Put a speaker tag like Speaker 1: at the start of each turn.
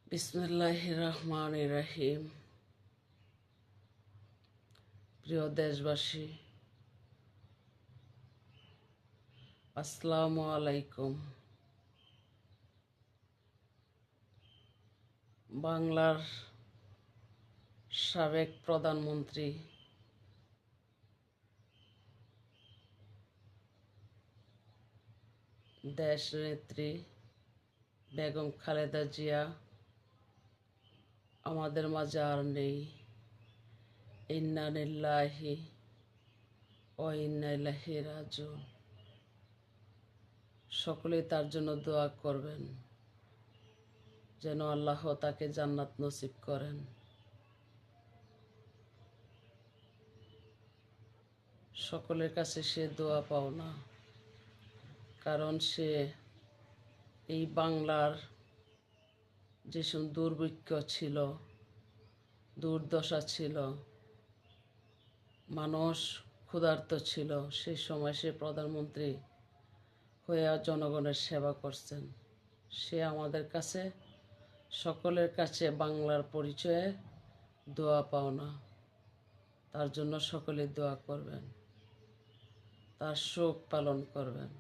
Speaker 1: বিসমিল্লাহির রহমানির রহিম। প্রিয় দেশবাসী, আসসালামু আলাইকুম। বাংলার সাবেক প্রধানমন্ত্রী দেশনেত্রী বেগম খালেদা জিয়া আমাদের মাঝে আর নেই। ইন্না লিল্লাহি ওয়া ইন্না ইলাইহি রাজিউন। সকলেই তার জন্য দোয়া করবেন যেন আল্লাহ তাকে জান্নাত নসিব করেন। সকলের কাছে সে দোয়া পাও না, কারণ সে এই বাংলার যেসব দুর্ভিক্ষ ছিল, দুর্দশা ছিল, মানুষ ক্ষুধার্ত ছিল, সেই সময় সে প্রধানমন্ত্রী হয়ে জনগণের সেবা করছেন। সে আমাদের কাছে, সকলের কাছে বাংলার পরিচয়ে দোয়া পাওনা। তার জন্য সকলে দোয়া করবেন, তার শোক পালন করবেন।